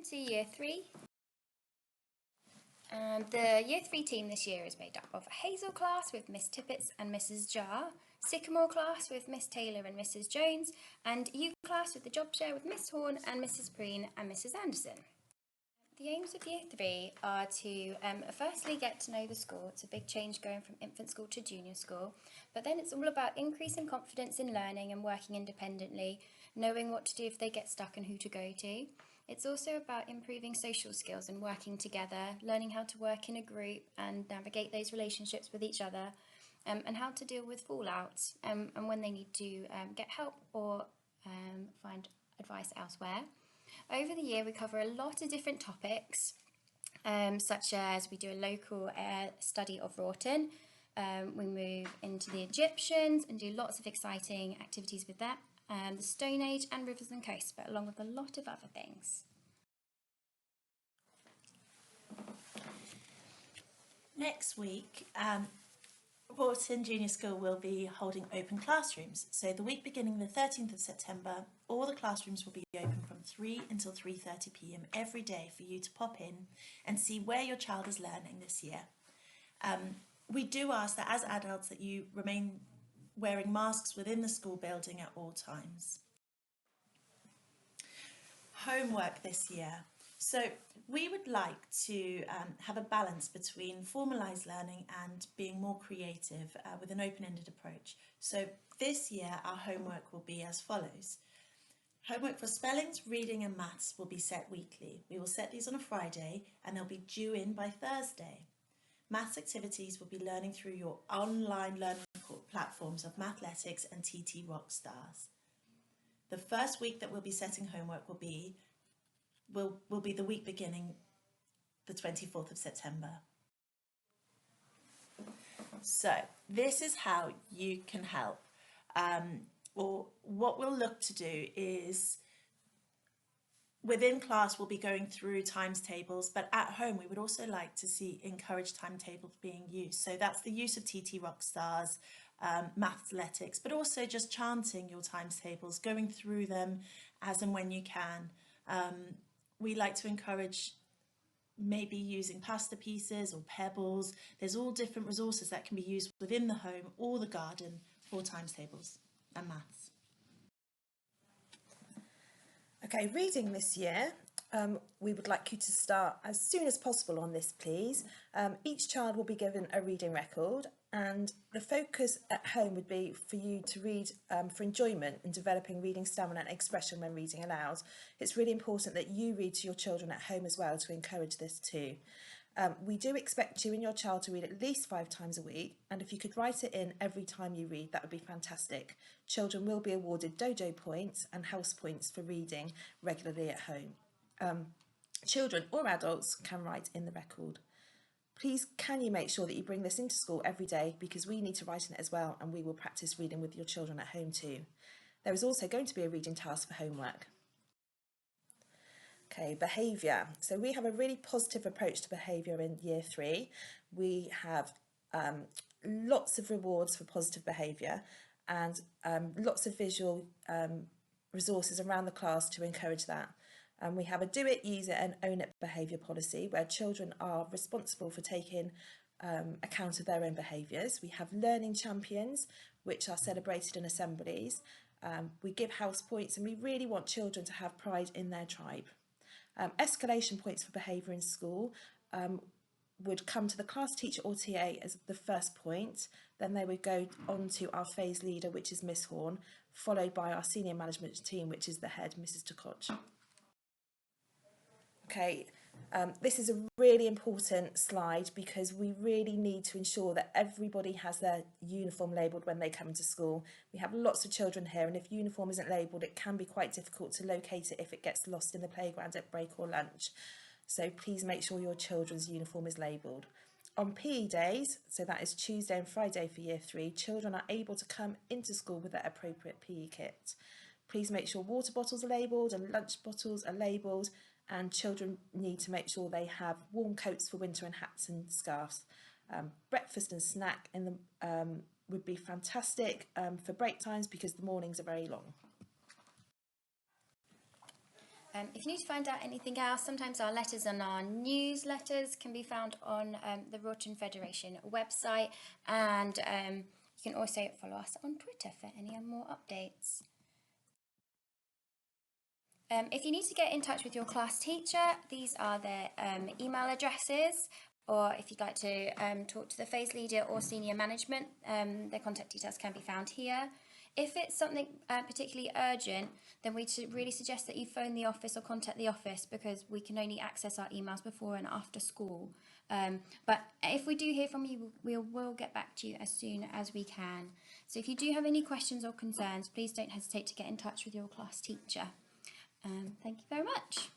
Welcome to Year 3. The Year 3 team this year is made up of Hazel class with Miss Tippett and Mrs Jar, Sycamore class with Miss Taylor and Mrs Jones, and U class with the job share with Miss Horn and Mrs Preen and Mrs Anderson. The aims of Year 3 are to firstly get to know the school. It's a big change going from infant school to junior school, but then it's all about increasing confidence in learning and working independently, knowing what to do if they get stuck and who to go to. It's also about improving social skills and working together, learning how to work in a group and navigate those relationships with each other, and how to deal with fallouts and when they need to get help or find advice elsewhere. Over the year we cover a lot of different topics, such as we do a local study of Wroughton, we move into the Egyptians and do lots of exciting activities with that, the Stone Age and rivers and coasts, but along with a lot of other things. Next week, Wroughton Junior School will be holding open classrooms. So the week beginning the 13th of September, all the classrooms will be open from 3 until 3:30 p.m. every day for you to pop in and see where your child is learning this year. We do ask that as adults that you remain wearing masks within the school building at all times. Homework this year. So we would like to have a balance between formalised learning and being more creative with an open-ended approach. So this year our homework will be as follows. Homework for spellings, reading and maths will be set weekly. We will set these on a Friday and they'll be due in by Thursday. Maths activities will be learning through your online learning platforms of Mathletics and TT Rockstars. The first week that we'll be setting homework will be the week beginning the 24th of September. So this is how you can help. Or what we'll look to do is within class we'll be going through times tables, but at home we would also like to see encouraged timetables being used. So that's the use of TT Rockstars, Mathletics, but also just chanting your times tables, going through them as and when you can. We like to encourage maybe using pasta pieces or pebbles. There's all different resources that can be used within the home or the garden for times tables and maths. Okay, reading this year, we would like you to start as soon as possible on this, please. Each child will be given a reading record, and the focus at home would be for you to read for enjoyment and developing reading stamina and expression when reading aloud. It's really important that you read to your children at home as well to encourage this too. We do expect you and your child to read at least 5 times a week, and if you could write it in every time you read, that would be fantastic. Children will be awarded dojo points and house points for reading regularly at home. Children or adults can write in the record. Please can you make sure that you bring this into school every day, because we need to write in it as well, and we will practice reading with your children at home too. There is also going to be a reading task for homework. Okay, behaviour. So we have a really positive approach to behaviour in Year 3. We have lots of rewards for positive behaviour and lots of visual resources around the class to encourage that. We have a do it, use it and own it behaviour policy where children are responsible for taking account of their own behaviours. We have learning champions which are celebrated in assemblies. We give house points and we really want children to have pride in their tribe. Escalation points for behaviour in school would come to the class teacher or TA as the first point, then they would go on to our phase leader, which is Miss Horn, followed by our senior management team, which is the head, Mrs Tukoch. Okay, this is a really important slide because we really need to ensure that everybody has their uniform labelled when they come into school. We have lots of children here, and if uniform isn't labelled, it can be quite difficult to locate it if it gets lost in the playground at break or lunch. So please make sure your children's uniform is labelled. On PE days, so that is Tuesday and Friday for Year 3, children are able to come into school with their appropriate PE kit. Please make sure water bottles are labelled and lunch bottles are labelled, and children need to make sure they have warm coats for winter and hats and scarves. Breakfast and snack would be fantastic for break times because the mornings are very long. If you need to find out anything else, sometimes our letters and our newsletters can be found on the Rorton Federation website, and you can also follow us on Twitter for any more updates. If you need to get in touch with your class teacher, these are their email addresses, or if you'd like to talk to the phase leader or senior management, their contact details can be found here. If it's something particularly urgent, then we really suggest that you phone the office or contact the office, because we can only access our emails before and after school. But if we do hear from you, we will get back to you as soon as we can. So if you do have any questions or concerns, please don't hesitate to get in touch with your class teacher. Thank you very much.